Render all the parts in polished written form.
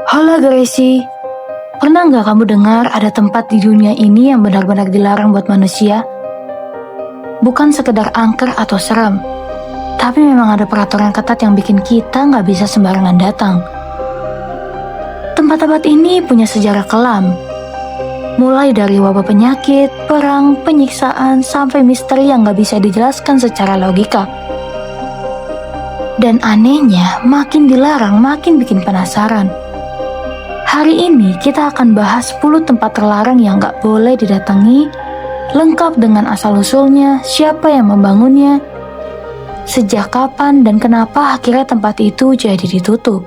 Halo Gracie, pernah nggak kamu dengar ada tempat di dunia ini yang benar-benar dilarang buat manusia? Bukan sekedar angker atau seram, tapi memang ada peraturan ketat yang bikin kita nggak bisa sembarangan datang. Tempat-tempat ini punya sejarah kelam, mulai dari wabah penyakit, perang, penyiksaan, sampai misteri yang nggak bisa dijelaskan secara logika. Dan anehnya, makin dilarang makin bikin penasaran. Hari ini kita akan bahas 10 tempat terlarang yang gak boleh didatangi, lengkap dengan asal-usulnya, siapa yang membangunnya, sejak kapan dan kenapa akhirnya tempat itu jadi ditutup.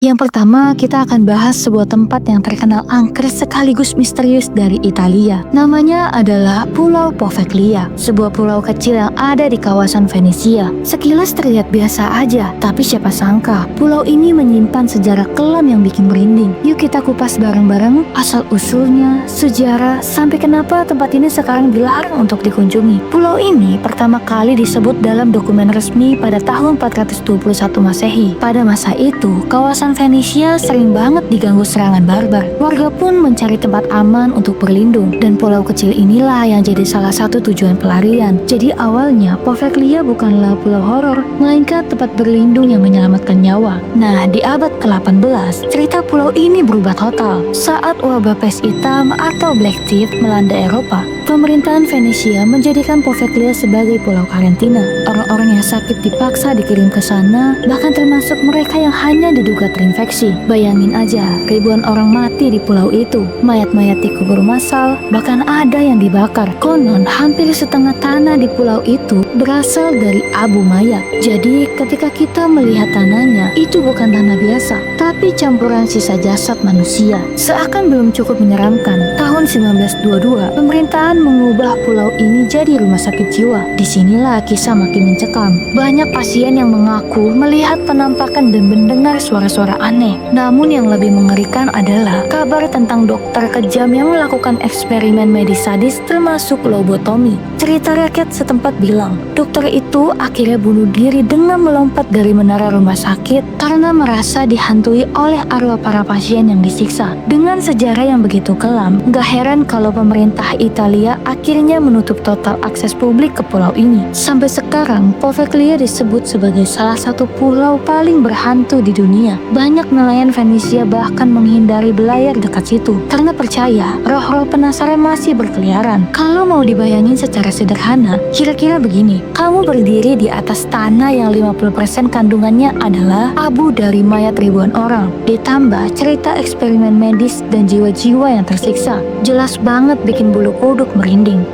Yang pertama, kita akan bahas sebuah tempat yang terkenal angker sekaligus misterius dari Italia. Namanya adalah Pulau Poveglia, sebuah pulau kecil yang ada di kawasan Venesia. Sekilas terlihat biasa aja, tapi siapa sangka pulau ini menyimpan sejarah kelam yang bikin merinding. Yuk kita kupas bareng-bareng asal-usulnya, sejarah, sampai kenapa tempat ini sekarang dilarang untuk dikunjungi. Pulau ini pertama kali disebut dalam dokumen resmi pada tahun 421 Masehi. Pada masa itu, kawasan Venesia sering banget diganggu serangan barbar. Warga pun mencari tempat aman untuk berlindung, dan pulau kecil inilah yang jadi salah satu tujuan pelarian. Jadi awalnya Poveglia bukanlah pulau horor, melainkan tempat berlindung yang menyelamatkan nyawa. Nah, di abad ke-18, cerita pulau ini berubah total. Saat wabah pes hitam atau Black Death melanda Eropa, pemerintahan Venesia menjadikan Poveglia sebagai pulau karantina. Orang-orang yang sakit dipaksa dikirim ke sana, bahkan termasuk mereka yang hanya diduga terinfeksi. Bayangin aja, ribuan orang mati di pulau itu. Mayat-mayat dikubur massal, bahkan ada yang dibakar. Konon, hampir setengah tanah di pulau itu berasal dari abu mayat. Jadi, ketika kita melihat tanahnya, itu bukan tanah biasa, tapi campuran sisa jasad manusia. Seakan belum cukup menyeramkan, tahun 1922, pemerintahan mengubah pulau ini jadi rumah sakit jiwa. Disinilah kisah makin mencekam. Banyak pasien yang mengaku melihat penampakan dan mendengar suara-suara aneh. Namun yang lebih mengerikan adalah kabar tentang dokter kejam yang melakukan eksperimen medis sadis termasuk lobotomi. Cerita rakyat setempat bilang, dokter itu akhirnya bunuh diri dengan melompat dari menara rumah sakit karena merasa dihantui oleh arwah para pasien yang disiksa. Dengan sejarah yang begitu kelam, gak heran kalau pemerintah Italia akhirnya menutup total akses publik ke pulau ini. Sampai sekarang, Poveglia disebut sebagai salah satu pulau paling berhantu di dunia. Banyak nelayan Venesia bahkan menghindari belayar dekat situ karena percaya roh-roh penasaran masih berkeliaran. Kalau mau dibayangin secara sederhana, kira-kira begini. Kamu berdiri di atas tanah yang 50% kandungannya adalah abu dari mayat ribuan orang. Ditambah cerita eksperimen medis dan jiwa-jiwa yang tersiksa. Jelas banget bikin bulu kuduk merinding.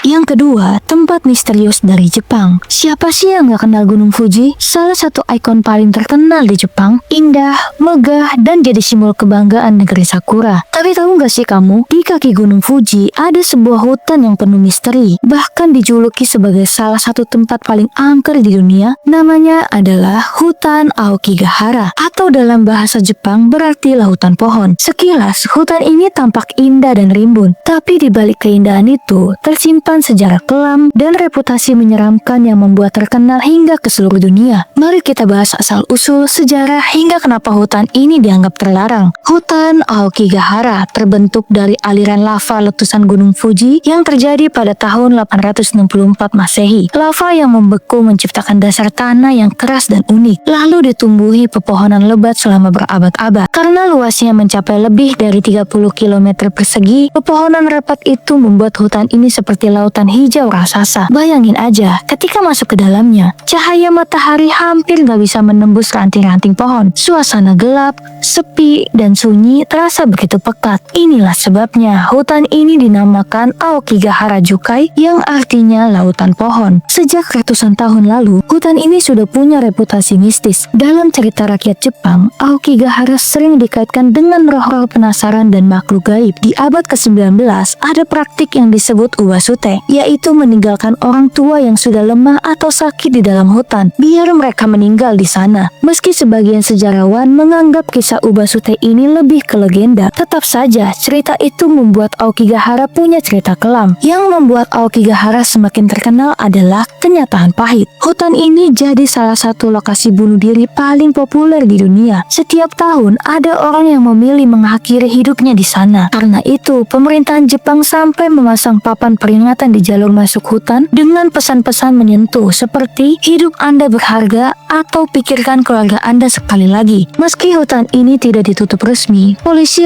Yang kedua, tempat misterius dari Jepang. Siapa sih yang gak kenal Gunung Fuji? Salah satu ikon paling terkenal di Jepang. Indah, megah, dan jadi simbol kebanggaan negeri Sakura. Tapi tahu gak sih kamu, di kaki Gunung Fuji ada sebuah hutan yang penuh misteri. Bahkan dijuluki sebagai salah satu tempat paling angker di dunia. Namanya adalah Hutan Aokigahara, atau dalam bahasa Jepang berarti lautan pohon. Sekilas, hutan ini tampak indah dan rimbun. Tapi di balik keindahan itu, tersimpan sejarah kelam dan reputasi menyeramkan yang membuat terkenal hingga ke seluruh dunia. Mari kita bahas asal-usul, sejarah, hingga kenapa hutan ini dianggap terlarang. Hutan Aokigahara terbentuk dari aliran lava letusan Gunung Fuji yang terjadi pada tahun 864 Masehi. Lava yang membeku menciptakan dasar tanah yang keras dan unik, lalu ditumbuhi pepohonan lebat selama berabad-abad. Karena luasnya mencapai lebih dari 30 km persegi, pepohonan rapat itu membuat hutan ini seperti lautan lautan hijau raksasa. Bayangin aja, ketika masuk ke dalamnya, cahaya matahari hampir gak bisa menembus ranting-ranting pohon. Suasana gelap, sepi, dan sunyi terasa begitu pekat. Inilah sebabnya hutan ini dinamakan Aokigahara Jukai yang artinya lautan pohon. Sejak ratusan tahun lalu, hutan ini sudah punya reputasi mistis. Dalam cerita rakyat Jepang, Aokigahara sering dikaitkan dengan roh-roh penasaran dan makhluk gaib. Di abad ke-19, ada praktik yang disebut ubasute, yaitu meninggalkan orang tua yang sudah lemah atau sakit di dalam hutan, biar mereka meninggal di sana. Meski sebagian sejarawan menganggap kisah ubasute ini lebih ke legenda, tetap saja cerita itu membuat Aokigahara punya cerita kelam. Yang membuat Aokigahara semakin terkenal adalah kenyataan pahit. Hutan ini jadi salah satu lokasi bunuh diri paling populer di dunia. Setiap tahun ada orang yang memilih mengakhiri hidupnya di sana. Karena itu, pemerintahan Jepang sampai memasang papan peringatan di jalur masuk hutan dengan pesan-pesan menyentuh seperti hidup Anda berharga atau pikirkan keluarga Anda sekali lagi. Meski hutan ini tidak ditutup resmi, polisi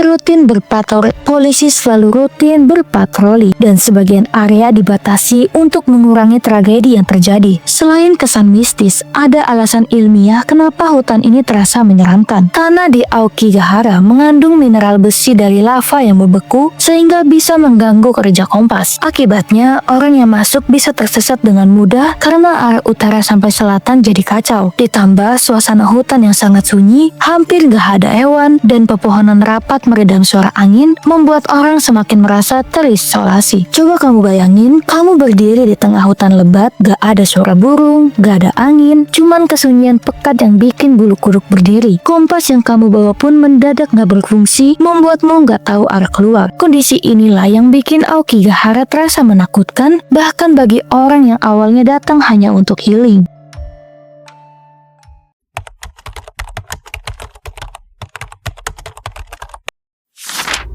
selalu rutin berpatroli dan sebagian area dibatasi untuk mengurangi tragedi yang terjadi. Selain kesan mistis, ada alasan ilmiah kenapa hutan ini terasa menyeramkan. Tanah di Aokigahara mengandung mineral besi dari lava yang membeku sehingga bisa mengganggu kerja kompas. Akibatnya, orang yang masuk bisa tersesat dengan mudah karena arah utara sampai selatan jadi kacau. Ditambah suasana hutan yang sangat sunyi, hampir gak ada hewan, dan pepohonan rapat meredam suara angin membuat orang semakin merasa terisolasi. Coba kamu bayangin, kamu berdiri di tengah hutan lebat, gak ada suara burung, gak ada angin, cuman kesunyian pekat yang bikin bulu kuduk berdiri. Kompas yang kamu bawa pun mendadak gak berfungsi, membuatmu gak tahu arah keluar. Kondisi inilah yang bikin Aokigahara terasa menakutkan, bahkan bagi orang yang awalnya datang hanya untuk healing.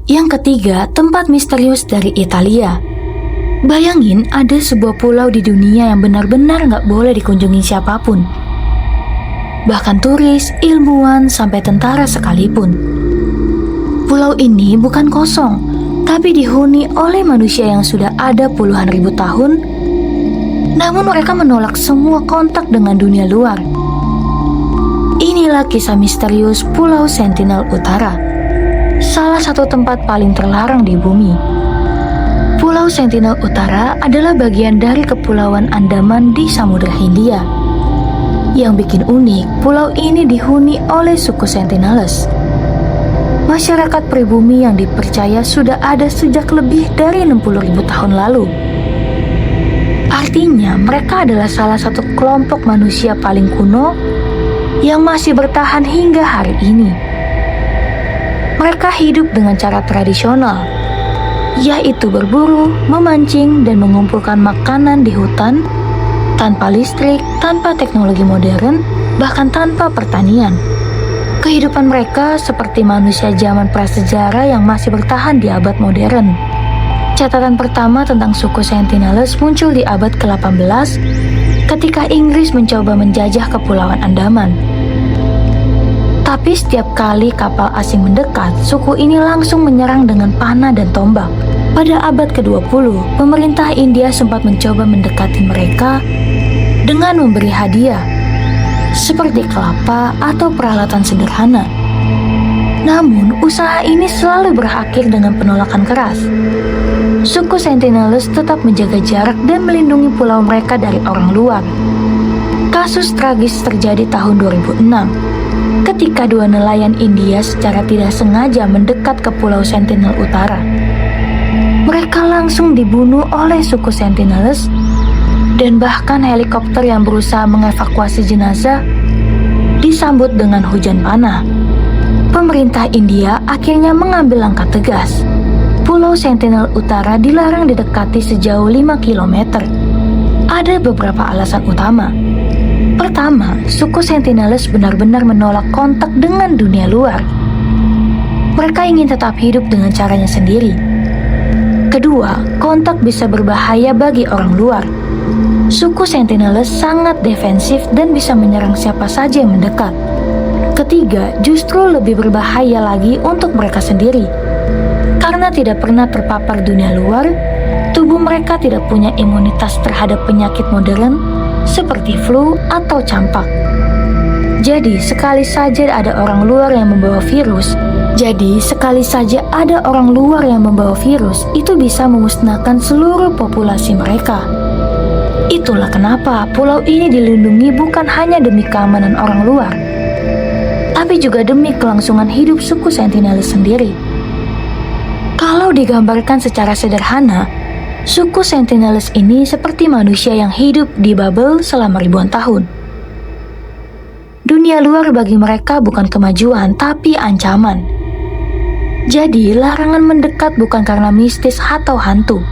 Yang ketiga, tempat misterius dari Italia. Bayangin ada sebuah pulau di dunia yang benar-benar gak boleh dikunjungi siapapun. Bahkan turis, ilmuwan, sampai tentara sekalipun. Pulau ini bukan kosong, tapi dihuni oleh manusia yang sudah ada puluhan ribu tahun. Namun mereka menolak semua kontak dengan dunia luar. Inilah kisah misterius Pulau Sentinel Utara, salah satu tempat paling terlarang di bumi. Pulau Sentinel Utara adalah bagian dari Kepulauan Andaman di Samudra Hindia. Yang bikin unik, pulau ini dihuni oleh suku Sentinels. Masyarakat pribumi yang dipercaya sudah ada sejak lebih dari 60.000 tahun lalu. Artinya, mereka adalah salah satu kelompok manusia paling kuno yang masih bertahan hingga hari ini. Mereka hidup dengan cara tradisional, yaitu berburu, memancing, dan mengumpulkan makanan di hutan, tanpa listrik, tanpa teknologi modern, bahkan tanpa pertanian. Kehidupan mereka seperti manusia zaman prasejarah yang masih bertahan di abad modern. Catatan pertama tentang suku Sentinels muncul di abad ke-18 ketika Inggris mencoba menjajah Kepulauan Andaman. Tapi setiap kali kapal asing mendekat, suku ini langsung menyerang dengan panah dan tombak. Pada abad ke-20, pemerintah India sempat mencoba mendekati mereka dengan memberi hadiah, seperti kelapa atau peralatan sederhana. Namun, usaha ini selalu berakhir dengan penolakan keras. Suku Sentinels tetap menjaga jarak dan melindungi pulau mereka dari orang luar. Kasus tragis terjadi tahun 2006, ketika dua nelayan India secara tidak sengaja mendekat ke Pulau Sentinel Utara. Mereka langsung dibunuh oleh suku Sentinels, dan bahkan helikopter yang berusaha mengevakuasi jenazah disambut dengan hujan panah. Pemerintah India akhirnya mengambil langkah tegas. Pulau Sentinel Utara dilarang didekati sejauh 5 km. Ada beberapa alasan utama. Pertama, suku Sentinels benar-benar menolak kontak dengan dunia luar. Mereka ingin tetap hidup dengan caranya sendiri. Kedua, kontak bisa berbahaya bagi orang luar. Suku Sentinels sangat defensif dan bisa menyerang siapa saja yang mendekat. Ketiga, justru lebih berbahaya lagi untuk mereka sendiri. Karena tidak pernah terpapar dunia luar, tubuh tubuh mereka tidak punya imunitas terhadap penyakit modern seperti flu atau campak. Jadi, sekali saja ada orang luar yang membawa virus, itu bisa memusnahkan seluruh populasi mereka. Itulah kenapa pulau ini dilindungi bukan hanya demi keamanan orang luar, tapi juga demi kelangsungan hidup suku Sentinelis sendiri. Kalau digambarkan secara sederhana, suku Sentinelis ini seperti manusia yang hidup di bubble selama ribuan tahun. Dunia luar bagi mereka bukan kemajuan, tapi ancaman. Jadi, larangan mendekat bukan karena mistis atau hantu,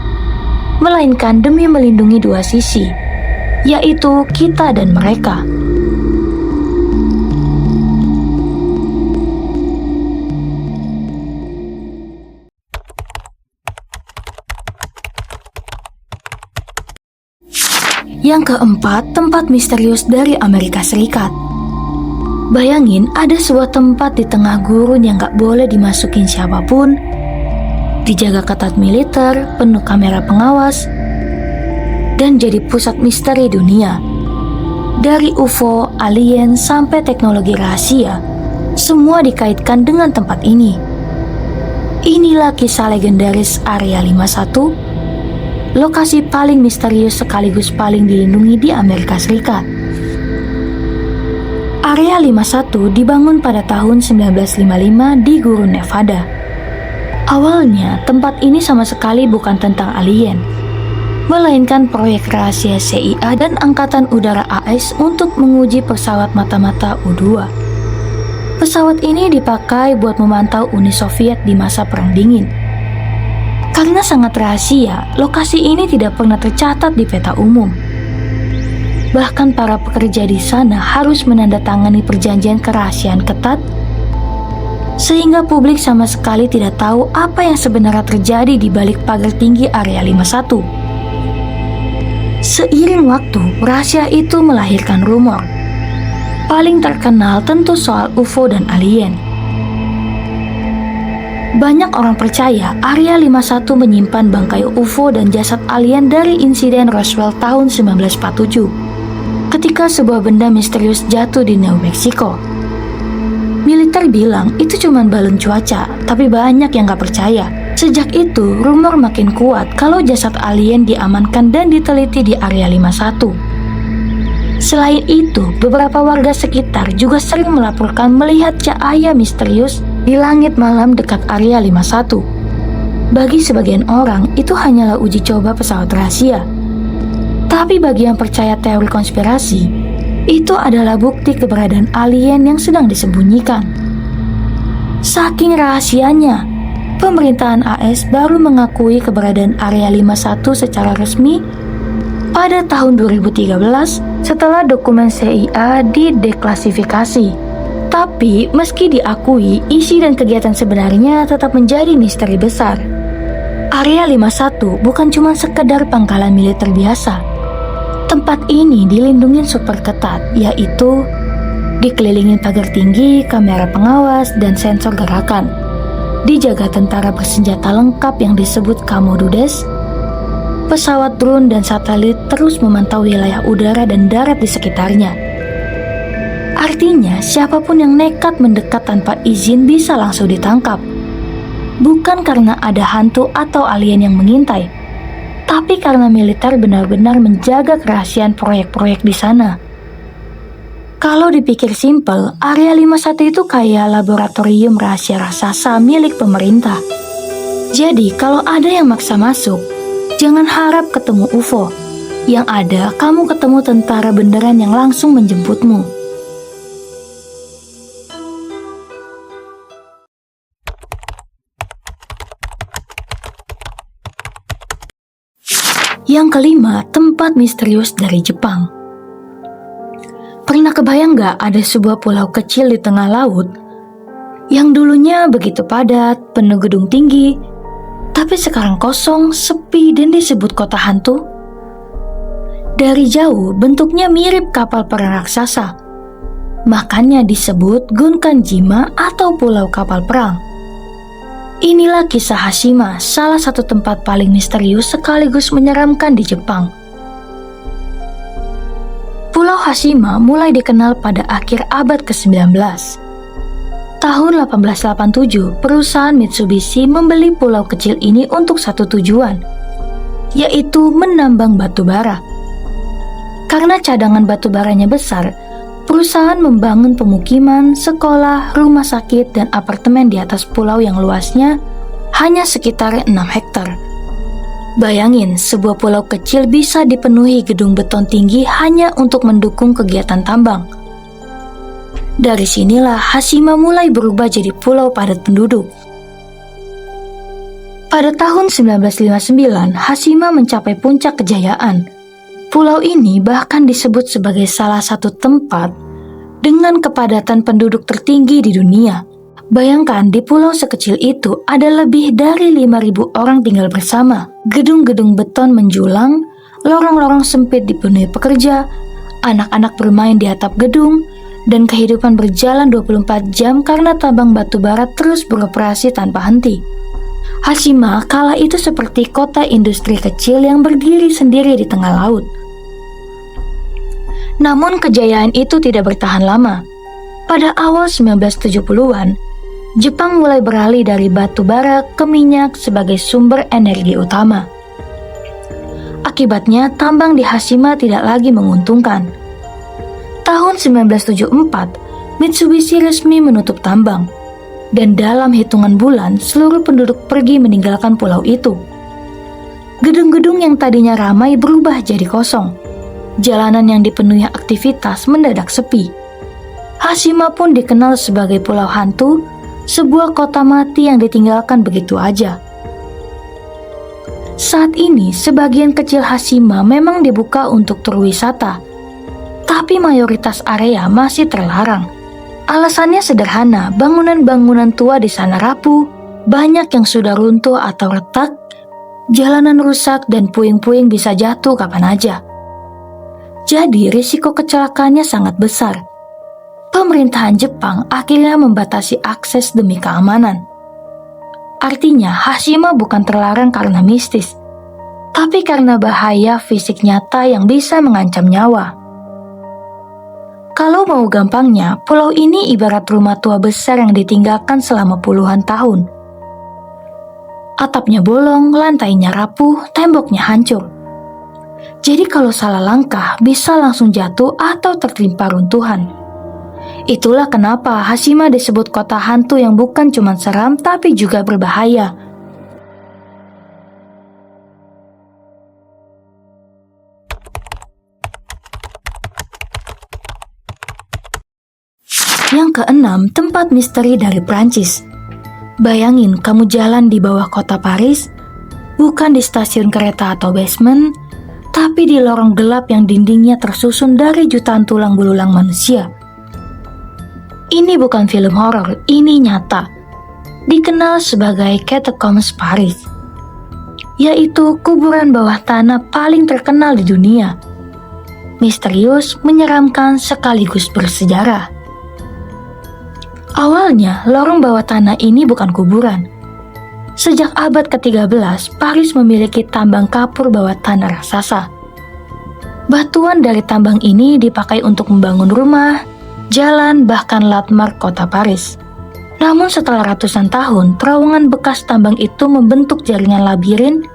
melainkan demi melindungi dua sisi, yaitu kita dan mereka. Yang keempat, tempat misterius dari Amerika Serikat. Bayangin ada sebuah tempat di tengah gurun yang gak boleh dimasukin siapapun, dijaga ketat militer, penuh kamera pengawas, dan jadi pusat misteri dunia. Dari UFO, alien, sampai teknologi rahasia, semua dikaitkan dengan tempat ini. Inilah kisah legendaris Area 51, lokasi paling misterius sekaligus paling dilindungi di Amerika Serikat. Area 51 dibangun pada tahun 1955 di Gurun Nevada. Awalnya, tempat ini sama sekali bukan tentang alien, melainkan proyek rahasia CIA dan Angkatan Udara AS untuk menguji pesawat mata-mata U-2. Pesawat ini dipakai buat memantau Uni Soviet di masa Perang Dingin. Karena sangat rahasia, lokasi ini tidak pernah tercatat di peta umum. Bahkan para pekerja di sana harus menandatangani perjanjian kerahasiaan ketat, sehingga publik sama sekali tidak tahu apa yang sebenarnya terjadi di balik pagar tinggi Area 51. Seiring waktu, rahasia itu melahirkan rumor. Paling terkenal tentu soal UFO dan alien. Banyak orang percaya Area 51 menyimpan bangkai UFO dan jasad alien dari insiden Roswell tahun 1947. Ketika sebuah benda misterius jatuh di New Mexico. Militer bilang itu cuma balon cuaca, tapi banyak yang gak percaya. Sejak itu, rumor makin kuat kalau jasad alien diamankan dan diteliti di Area 51. Selain itu, beberapa warga sekitar juga sering melaporkan melihat cahaya misterius di langit malam dekat Area 51. Bagi sebagian orang, itu hanyalah uji coba pesawat rahasia. Tapi bagi yang percaya teori konspirasi, itu adalah bukti keberadaan alien yang sedang disembunyikan. Saking rahasianya, pemerintahan AS baru mengakui keberadaan Area 51 secara resmi pada tahun 2013 setelah dokumen CIA dideklasifikasi. Tapi meski diakui, isi dan kegiatan sebenarnya tetap menjadi misteri besar. Area 51 bukan cuma sekedar pangkalan militer biasa. Tempat ini dilindungi super ketat, yaitu dikelilingi pagar tinggi, kamera pengawas, dan sensor gerakan. Dijaga tentara bersenjata lengkap yang disebut Kamodudes. Pesawat drone dan satelit terus memantau wilayah udara dan darat di sekitarnya. Artinya, siapapun yang nekat mendekat tanpa izin bisa langsung ditangkap. Bukan karena ada hantu atau alien yang mengintai, tapi karena militer benar-benar menjaga kerahasiaan proyek-proyek di sana. Kalau dipikir simpel, Area 51 itu kayak laboratorium rahasia raksasa milik pemerintah. Jadi, kalau ada yang maksa masuk, jangan harap ketemu UFO. Yang ada, kamu ketemu tentara beneran yang langsung menjemputmu. Yang kelima, tempat misterius dari Jepang. Pernah kebayang gak ada sebuah pulau kecil di tengah laut yang dulunya begitu padat, penuh gedung tinggi, tapi sekarang kosong, sepi, dan disebut kota hantu? Dari jauh, bentuknya mirip kapal perang raksasa. Makanya disebut Gunkanjima atau Pulau Kapal Perang. Inilah kisah Hashima, salah satu tempat paling misterius sekaligus menyeramkan di Jepang. Pulau Hashima mulai dikenal pada akhir abad ke-19. Tahun 1887, perusahaan Mitsubishi membeli pulau kecil ini untuk satu tujuan, yaitu menambang batu bara. Karena cadangan batu baranya besar, perusahaan membangun pemukiman, sekolah, rumah sakit, dan apartemen di atas pulau yang luasnya hanya sekitar 6 hektar. Bayangin, sebuah pulau kecil bisa dipenuhi gedung beton tinggi hanya untuk mendukung kegiatan tambang. Dari sinilah Hashima mulai berubah jadi pulau padat penduduk. Pada tahun 1959, Hashima mencapai puncak kejayaan. Pulau ini bahkan disebut sebagai salah satu tempat dengan kepadatan penduduk tertinggi di dunia. Bayangkan, di pulau sekecil itu ada lebih dari 5.000 orang tinggal bersama. Gedung-gedung beton menjulang, lorong-lorong sempit dipenuhi pekerja, anak-anak bermain di atap gedung, dan kehidupan berjalan 24 jam karena tambang batu bara terus beroperasi tanpa henti. Hashima kala itu seperti kota industri kecil yang berdiri sendiri di tengah laut. Namun kejayaan itu tidak bertahan lama. Pada awal 1970-an, Jepang mulai beralih dari batu bara ke minyak sebagai sumber energi utama. Akibatnya, tambang di Hashima tidak lagi menguntungkan. Tahun 1974, Mitsubishi resmi menutup tambang, dan dalam hitungan bulan, seluruh penduduk pergi meninggalkan pulau itu. Gedung-gedung yang tadinya ramai berubah jadi kosong. Jalanan yang dipenuhi aktivitas mendadak sepi. Hashima pun dikenal sebagai pulau hantu, sebuah kota mati yang ditinggalkan begitu aja. Saat ini, sebagian kecil Hashima memang dibuka untuk tur wisata, tapi mayoritas area masih terlarang. Alasannya sederhana, bangunan-bangunan tua di sana rapuh, banyak yang sudah runtuh atau retak, jalanan rusak, dan puing-puing bisa jatuh kapan aja. Jadi risiko kecelakaannya sangat besar. Pemerintahan Jepang akhirnya membatasi akses demi keamanan. Artinya, Hashima bukan terlarang karena mistis, tapi karena bahaya fisik nyata yang bisa mengancam nyawa. Kalau mau gampangnya, pulau ini ibarat rumah tua besar yang ditinggalkan selama puluhan tahun. Atapnya bolong, lantainya rapuh, temboknya hancur. Jadi kalau salah langkah bisa langsung jatuh atau tertimpa runtuhan. Itulah kenapa Hashima disebut kota hantu yang bukan cuma seram tapi juga berbahaya. Yang keenam, tempat misteri dari Prancis. Bayangin kamu jalan di bawah kota Paris, bukan di stasiun kereta atau basement, tapi di lorong gelap yang dindingnya tersusun dari jutaan tulang belulang manusia. Ini bukan film horor, ini nyata. Dikenal sebagai Catacombs Paris, yaitu kuburan bawah tanah paling terkenal di dunia. Misterius, menyeramkan, sekaligus bersejarah. Awalnya, lorong bawah tanah ini bukan kuburan. Sejak abad ke-13, Paris memiliki tambang kapur bawah tanah raksasa. Batuan dari tambang ini dipakai untuk membangun rumah, jalan, bahkan landmark kota Paris. Namun setelah ratusan tahun, terowongan bekas tambang itu membentuk jaringan labirin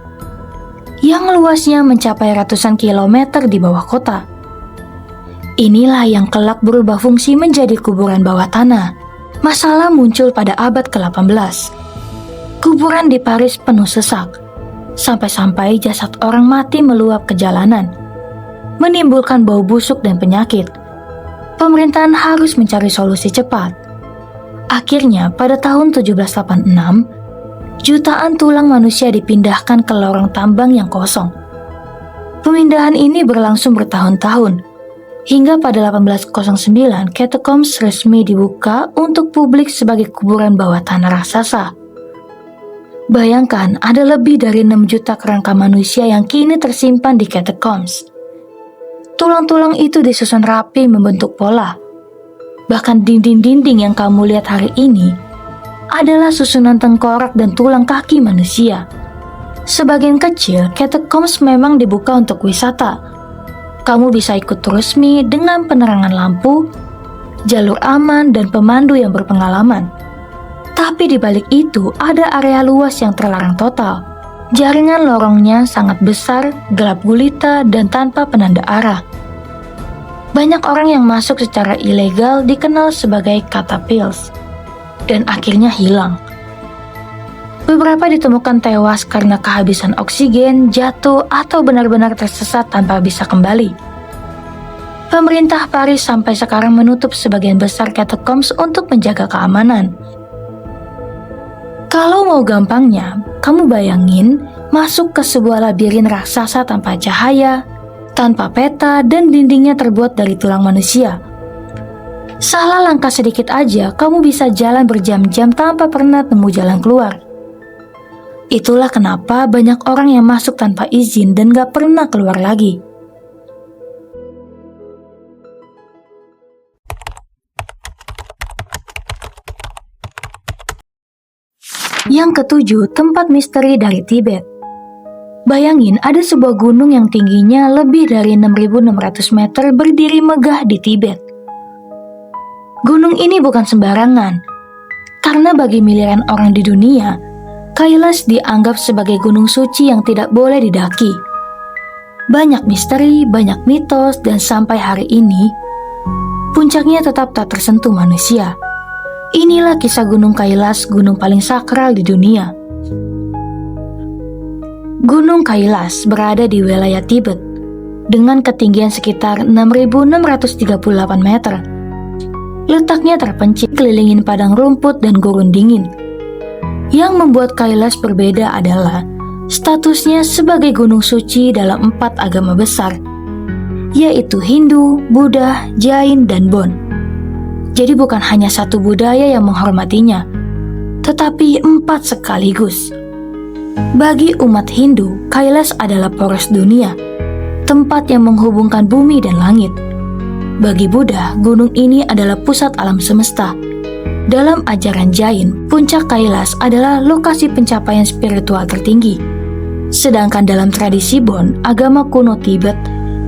yang luasnya mencapai ratusan kilometer di bawah kota. Inilah yang kelak berubah fungsi menjadi kuburan bawah tanah. Masalah muncul pada abad ke-18. Kuburan di Paris penuh sesak, sampai-sampai jasad orang mati meluap ke jalanan, menimbulkan bau busuk dan penyakit. Pemerintahan harus mencari solusi cepat. Akhirnya, pada tahun 1786, jutaan tulang manusia dipindahkan ke lorong tambang yang kosong. Pemindahan ini berlangsung bertahun-tahun, hingga pada 1809 Catacombs resmi dibuka untuk publik sebagai kuburan bawah tanah raksasa. Bayangkan ada lebih dari 6 juta kerangka manusia yang kini tersimpan di Catacombs. Tulang-tulang itu disusun rapi membentuk pola. Bahkan dinding-dinding yang kamu lihat hari ini adalah susunan tengkorak dan tulang kaki manusia. Sebagian kecil, catacombs memang dibuka untuk wisata. Kamu bisa ikut tur resmi dengan penerangan lampu, jalur aman, dan pemandu yang berpengalaman. Tapi di balik itu ada area luas yang terlarang total. Jaringan lorongnya sangat besar, gelap gulita, dan tanpa penanda arah. Banyak orang yang masuk secara ilegal dikenal sebagai catapils, dan akhirnya hilang. Beberapa ditemukan tewas karena kehabisan oksigen, jatuh, atau benar-benar tersesat tanpa bisa kembali. Pemerintah Paris sampai sekarang menutup sebagian besar catacombs untuk menjaga keamanan. Kalau mau gampangnya, kamu bayangin masuk ke sebuah labirin raksasa tanpa cahaya, tanpa peta, dan dindingnya terbuat dari tulang manusia. Salah langkah sedikit aja, kamu bisa jalan berjam-jam tanpa pernah temu jalan keluar. Itulah kenapa banyak orang yang masuk tanpa izin dan gak pernah keluar lagi. Yang ketujuh, tempat misteri dari Tibet. Bayangin ada sebuah gunung yang tingginya lebih dari 6.600 meter berdiri megah di Tibet. Gunung ini bukan sembarangan, karena bagi miliaran orang di dunia, Kailash dianggap sebagai gunung suci yang tidak boleh didaki. Banyak misteri, banyak mitos, dan sampai hari ini, puncaknya tetap tak tersentuh manusia. Inilah kisah Gunung Kailash, gunung paling sakral di dunia. Gunung Kailash berada di wilayah Tibet, dengan ketinggian sekitar 6.638 meter. Letaknya terpencil, kelilingin padang rumput dan gurun dingin. Yang membuat Kailash berbeda adalah statusnya sebagai gunung suci dalam 4 agama besar, yaitu Hindu, Buddha, Jain, dan Bon. Jadi bukan hanya satu budaya yang menghormatinya, tetapi 4 sekaligus. Bagi umat Hindu, Kailash adalah poros dunia, tempat yang menghubungkan bumi dan langit. Bagi Buddha, gunung ini adalah pusat alam semesta. Dalam ajaran Jain, puncak Kailash adalah lokasi pencapaian spiritual tertinggi. Sedangkan dalam tradisi Bon, agama kuno Tibet,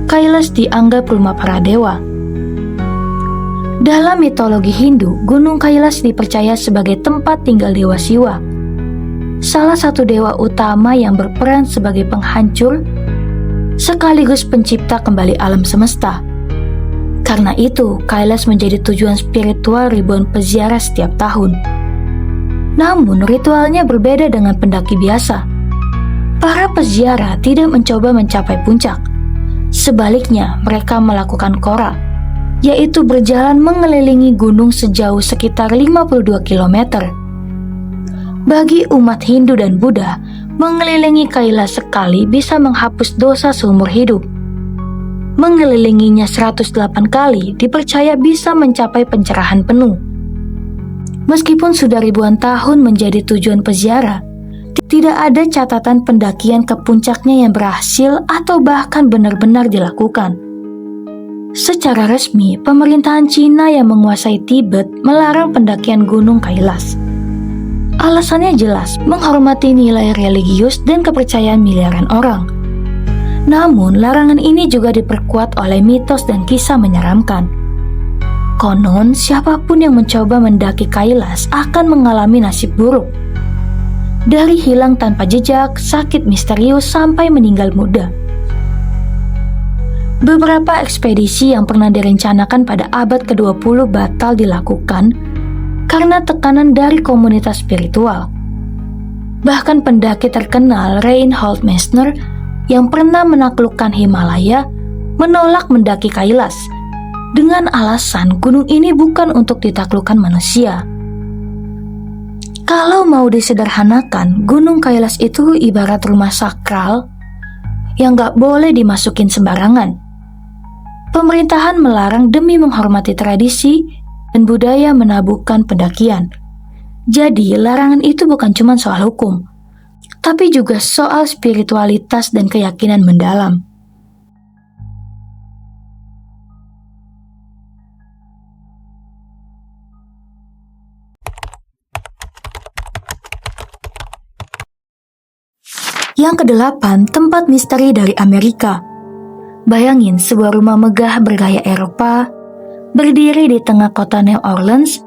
Kailash dianggap rumah para dewa. Dalam mitologi Hindu, Gunung Kailash dipercaya sebagai tempat tinggal Dewa Siwa, salah satu dewa utama yang berperan sebagai penghancur sekaligus pencipta kembali alam semesta. Karena itu, Kailash menjadi tujuan spiritual ribuan peziarah setiap tahun. Namun, ritualnya berbeda dengan pendaki biasa. Para peziarah tidak mencoba mencapai puncak. Sebaliknya, mereka melakukan kora, yaitu berjalan mengelilingi gunung sejauh sekitar 52 km. Bagi umat Hindu dan Buddha, mengelilingi Kailash sekali bisa menghapus dosa seumur hidup. Mengelilinginya 108 kali dipercaya bisa mencapai pencerahan penuh. Meskipun sudah ribuan tahun menjadi tujuan peziarah, tidak ada catatan pendakian ke puncaknya yang berhasil atau bahkan benar-benar dilakukan. Secara resmi, pemerintahan Cina yang menguasai Tibet melarang pendakian Gunung Kailash. Alasannya jelas, menghormati nilai religius dan kepercayaan miliaran orang. Namun, larangan ini juga diperkuat oleh mitos dan kisah menyeramkan. Konon, siapapun yang mencoba mendaki Kailash akan mengalami nasib buruk. Dari hilang tanpa jejak, sakit misterius, sampai meninggal muda. Beberapa ekspedisi yang pernah direncanakan pada abad ke-20 batal dilakukan karena tekanan dari komunitas spiritual. Bahkan pendaki terkenal Reinhold Messner yang pernah menaklukkan Himalaya menolak mendaki Kailash dengan alasan gunung ini bukan untuk ditaklukkan manusia. Kalau mau disederhanakan, Gunung Kailash itu ibarat rumah sakral yang gak boleh dimasukin sembarangan. Pemerintahan melarang demi menghormati tradisi dan budaya menabuhkan pendakian. Jadi, larangan itu bukan cuma soal hukum, tapi juga soal spiritualitas dan keyakinan mendalam. Yang kedelapan, tempat misteri dari Amerika. Bayangin sebuah rumah megah bergaya Eropa, berdiri di tengah kota New Orleans,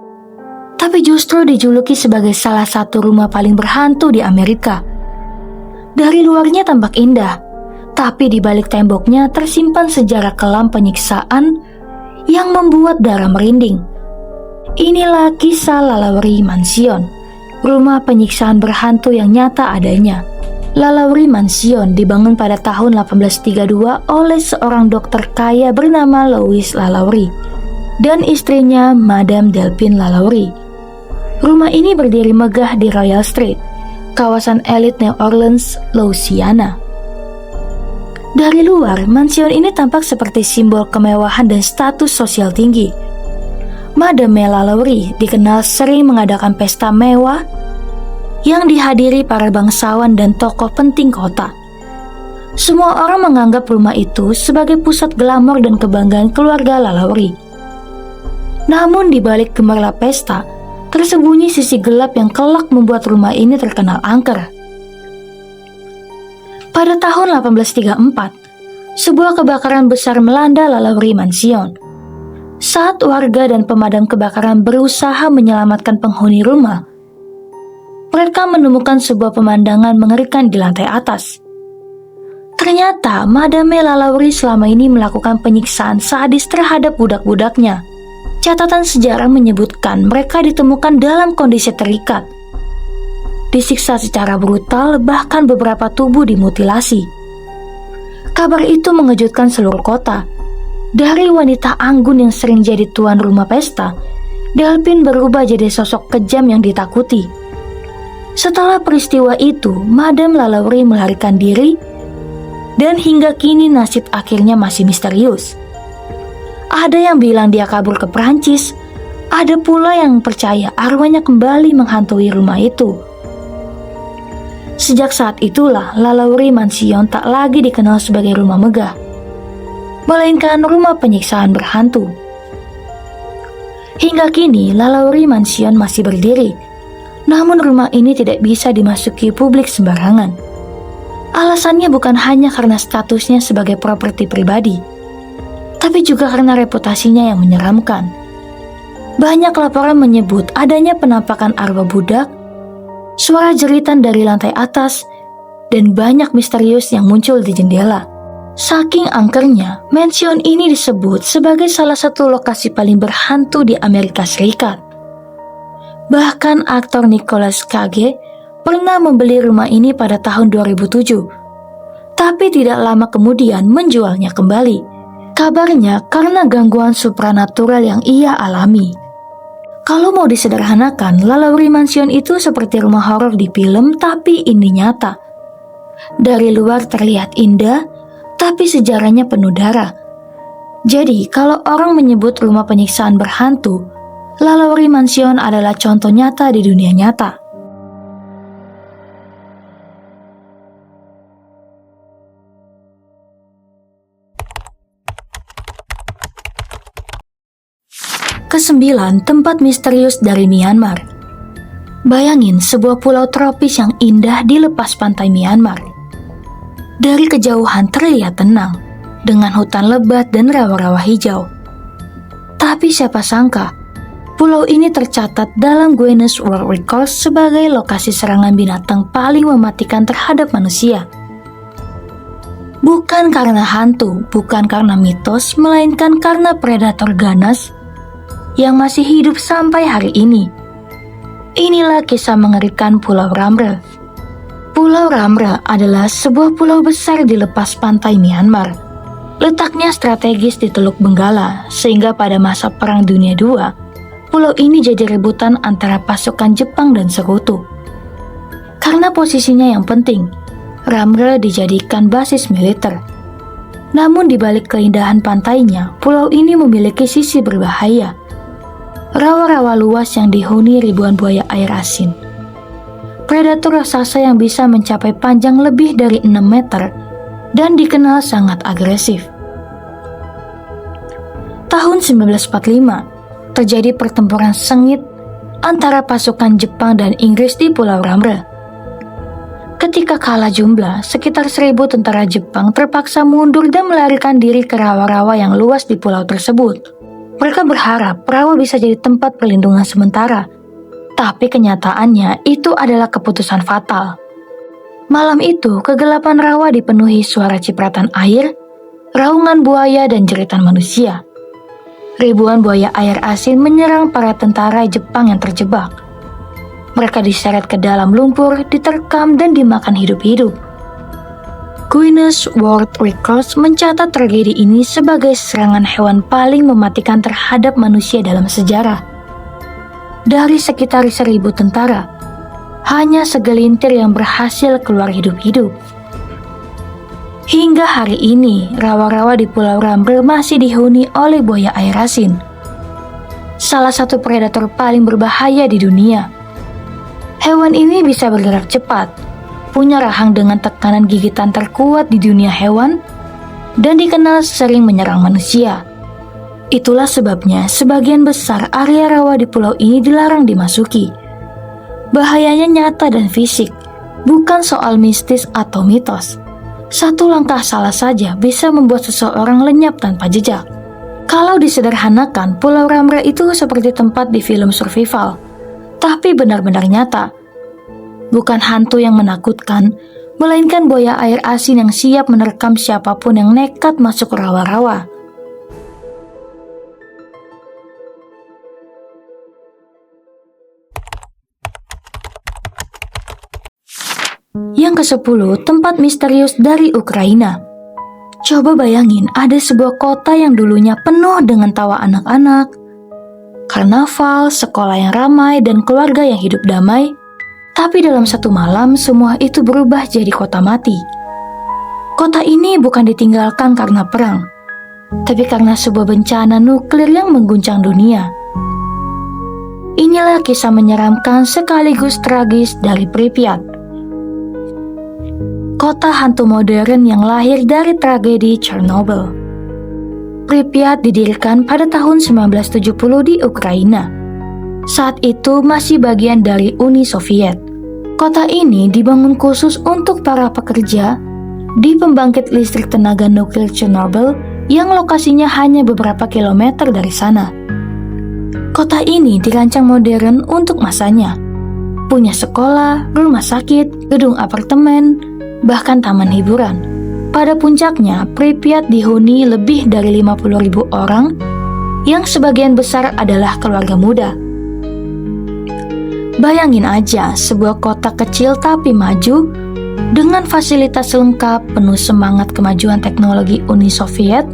tapi justru dijuluki sebagai salah satu rumah paling berhantu di Amerika. Dari luarnya tampak indah, tapi di balik temboknya tersimpan sejarah kelam penyiksaan yang membuat darah merinding. Inilah kisah Lalaurie Mansion, rumah penyiksaan berhantu yang nyata adanya. Lalaurie Mansion dibangun pada tahun 1832 oleh seorang dokter kaya bernama Louis Lalaurie dan istrinya Madame Delphine Lalaurie. Rumah ini berdiri megah di Royal Street, kawasan elit New Orleans, Louisiana. Dari luar, mansion ini tampak seperti simbol kemewahan dan status sosial tinggi. Madame Lalaurie dikenal sering mengadakan pesta mewah yang dihadiri para bangsawan dan tokoh penting kota. Semua orang menganggap rumah itu sebagai pusat glamor dan kebanggaan keluarga Lalaurie. Namun di balik gemerlap pesta, tersembunyi sisi gelap yang kelak membuat rumah ini terkenal angker. Pada tahun 1834, sebuah kebakaran besar melanda Lalaurie Mansion. Saat warga dan pemadam kebakaran berusaha menyelamatkan penghuni rumah, mereka menemukan sebuah pemandangan mengerikan di lantai atas. Ternyata Madame Lalaurie selama ini melakukan penyiksaan sadis terhadap budak-budaknya. Catatan sejarah menyebutkan mereka ditemukan dalam kondisi terikat, disiksa secara brutal, bahkan beberapa tubuh dimutilasi. Kabar itu mengejutkan seluruh kota. Dari wanita anggun yang sering jadi tuan rumah pesta, Delphine berubah jadi sosok kejam yang ditakuti. Setelah peristiwa itu, Madame Lalaurie melarikan diri, dan hingga kini nasib akhirnya masih misterius. Ada yang bilang dia kabur ke Prancis, ada pula yang percaya arwahnya kembali menghantui rumah itu. Sejak saat itulah Lalaurie Mansion tak lagi dikenal sebagai rumah megah, melainkan rumah penyiksaan berhantu. Hingga kini Lalaurie Mansion masih berdiri, namun rumah ini tidak bisa dimasuki publik sembarangan. Alasannya bukan hanya karena statusnya sebagai properti pribadi, tapi juga karena reputasinya yang menyeramkan. Banyak laporan menyebut adanya penampakan arwah budak, suara jeritan dari lantai atas, dan banyak misterius yang muncul di jendela. Saking angkernya, mansion ini disebut sebagai salah satu lokasi paling berhantu di Amerika Serikat. Bahkan aktor Nicolas Cage pernah membeli rumah ini pada tahun 2007, tapi tidak lama kemudian menjualnya kembali. Kabarnya karena gangguan supranatural yang ia alami. Kalau mau disederhanakan, Lalaurie Mansion itu seperti rumah horor di film, tapi ini nyata. Dari luar terlihat indah, tapi sejarahnya penuh darah. Jadi, kalau orang menyebut rumah penyiksaan berhantu, Lalaurie Mansion adalah contoh nyata di dunia nyata. Kesembilan, tempat misterius dari Myanmar. Bayangin sebuah pulau tropis yang indah di lepas pantai Myanmar. Dari kejauhan terlihat tenang, dengan hutan lebat dan rawa-rawa hijau. Tapi siapa sangka, pulau ini tercatat dalam Guinness World Records sebagai lokasi serangan binatang paling mematikan terhadap manusia. Bukan karena hantu, bukan karena mitos, melainkan karena predator ganas yang masih hidup sampai hari ini. Inilah kisah mengerikan Pulau Ramre. Pulau Ramre adalah sebuah pulau besar di lepas pantai Myanmar. Letaknya strategis di Teluk Benggala, sehingga pada masa Perang Dunia II, pulau ini jadi rebutan antara pasukan Jepang dan Sekutu. Karena posisinya yang penting, Ramre dijadikan basis militer. Namun di balik keindahan pantainya, pulau ini memiliki sisi berbahaya. Rawa-rawa luas yang dihuni ribuan buaya air asin. Predator raksasa yang bisa mencapai panjang lebih dari 6 meter dan dikenal sangat agresif. Tahun 1945, terjadi pertempuran sengit antara pasukan Jepang dan Inggris di Pulau Ramre. Ketika kalah jumlah, sekitar 1.000 tentara Jepang terpaksa mundur dan melarikan diri ke rawa-rawa yang luas di pulau tersebut. Mereka berharap rawa bisa jadi tempat perlindungan sementara, tapi kenyataannya itu adalah keputusan fatal. Malam itu, kegelapan rawa dipenuhi suara cipratan air, raungan buaya dan jeritan manusia. Ribuan buaya air asin menyerang para tentara Jepang yang terjebak. Mereka diseret ke dalam lumpur, diterkam dan dimakan hidup-hidup. Guinness World Records mencatat tragedi ini sebagai serangan hewan paling mematikan terhadap manusia dalam sejarah. Dari sekitar 1.000 tentara, hanya segelintir yang berhasil keluar hidup-hidup. Hingga hari ini, rawa-rawa di Pulau Rambler masih dihuni oleh buaya air asin. Salah satu predator paling berbahaya di dunia. Hewan ini bisa bergerak cepat, punya rahang dengan tekanan gigitan terkuat di dunia hewan, dan dikenal sering menyerang manusia. Itulah sebabnya sebagian besar area rawa di pulau ini dilarang dimasuki. Bahayanya nyata dan fisik, bukan soal mistis atau mitos. Satu langkah salah saja bisa membuat seseorang lenyap tanpa jejak. Kalau disederhanakan, Pulau Rambler itu seperti tempat di film survival, tapi benar-benar nyata. Bukan hantu yang menakutkan, melainkan buaya air asin yang siap menerkam siapapun yang nekat masuk rawa-rawa. Yang ke-10, tempat misterius dari Ukraina. Coba bayangin, ada sebuah kota yang dulunya penuh dengan tawa anak-anak, karnaval, sekolah yang ramai, dan keluarga yang hidup damai. Tapi dalam satu malam, semua itu berubah jadi kota mati. Kota ini bukan ditinggalkan karena perang, tapi karena sebuah bencana nuklir yang mengguncang dunia. Inilah kisah menyeramkan sekaligus tragis dari Pripyat, kota hantu modern yang lahir dari tragedi Chernobyl. Pripyat didirikan pada tahun 1970 di Ukraina. Saat itu masih bagian dari Uni Soviet. Kota ini dibangun khusus untuk para pekerja di pembangkit listrik tenaga nuklir Chernobyl yang lokasinya hanya beberapa kilometer dari sana. Kota ini dirancang modern untuk masanya. Punya sekolah, rumah sakit, gedung apartemen, bahkan taman hiburan. Pada puncaknya, Pripyat dihuni lebih dari 50.000 orang yang sebagian besar adalah keluarga muda. Bayangin aja, sebuah kota kecil tapi maju dengan fasilitas lengkap penuh semangat kemajuan teknologi Uni Soviet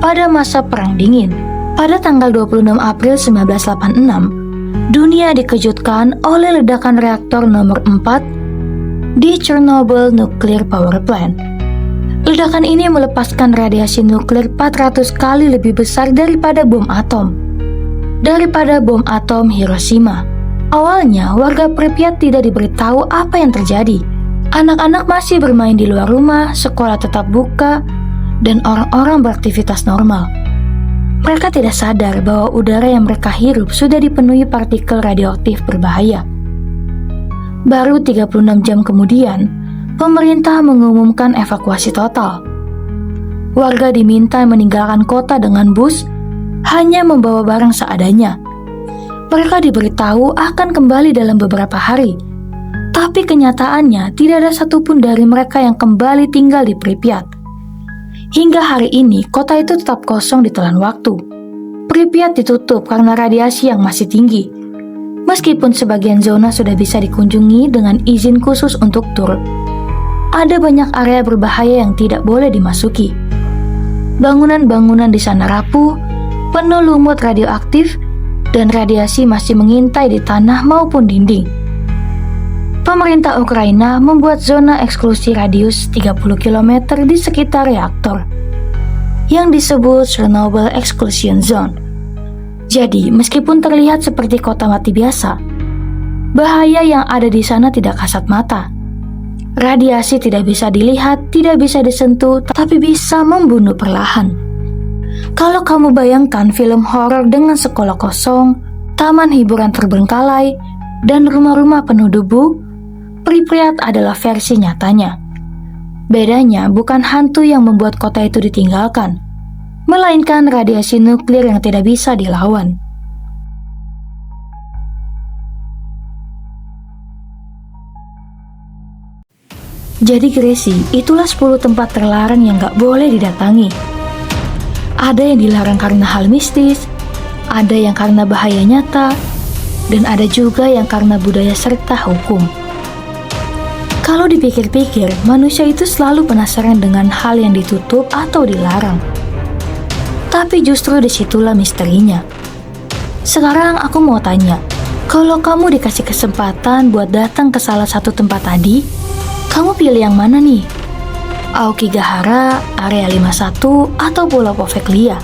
pada masa Perang Dingin. Pada tanggal 26 April 1986, dunia dikejutkan oleh ledakan reaktor nomor 4 di Chernobyl Nuclear Power Plant. Ledakan ini melepaskan radiasi nuklir 400 kali lebih besar daripada bom atom Hiroshima. Awalnya, warga Pripyat tidak diberitahu apa yang terjadi. Anak-anak masih bermain di luar rumah, sekolah tetap buka, dan orang-orang beraktivitas normal. Mereka tidak sadar bahwa udara yang mereka hirup sudah dipenuhi partikel radioaktif berbahaya. Baru 36 jam kemudian, pemerintah mengumumkan evakuasi total. Warga diminta meninggalkan kota dengan bus, hanya membawa barang seadanya. Mereka diberitahu akan kembali dalam beberapa hari, tapi kenyataannya tidak ada satupun dari mereka yang kembali tinggal di Pripyat. Hingga hari ini, kota itu tetap kosong ditelan waktu. Pripyat ditutup karena radiasi yang masih tinggi. Meskipun sebagian zona sudah bisa dikunjungi dengan izin khusus untuk tur, ada banyak area berbahaya yang tidak boleh dimasuki. Bangunan-bangunan di sana rapuh, penuh lumut radioaktif, dan radiasi masih mengintai di tanah maupun dinding. Pemerintah Ukraina membuat zona eksklusi radius 30 km di sekitar reaktor, yang disebut Chernobyl Exclusion Zone. Jadi, meskipun terlihat seperti kota mati biasa, bahaya yang ada di sana tidak kasat mata. Radiasi tidak bisa dilihat, tidak bisa disentuh, tapi bisa membunuh perlahan. Kalau kamu bayangkan film horor dengan sekolah kosong, taman hiburan terbengkalai, dan rumah-rumah penuh debu, Pripyat adalah versi nyatanya. Bedanya bukan hantu yang membuat kota itu ditinggalkan, melainkan radiasi nuklir yang tidak bisa dilawan. Jadi Gracie, itulah 10 tempat terlarang yang gak boleh didatangi. Ada yang dilarang karena hal mistis, ada yang karena bahaya nyata, dan ada juga yang karena budaya serta hukum. Kalau dipikir-pikir, manusia itu selalu penasaran dengan hal yang ditutup atau dilarang. Tapi justru disitulah misterinya. Sekarang aku mau tanya, kalau kamu dikasih kesempatan buat datang ke salah satu tempat tadi, kamu pilih yang mana nih? Aokigahara, Area 51, atau Pulau Poveglia?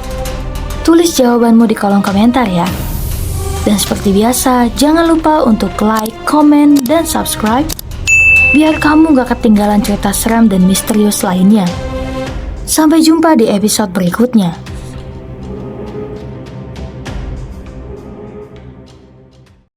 Tulis jawabanmu di kolom komentar ya. Dan seperti biasa, jangan lupa untuk like, komen, dan subscribe biar kamu gak ketinggalan cerita seram dan misterius lainnya. Sampai jumpa di episode berikutnya.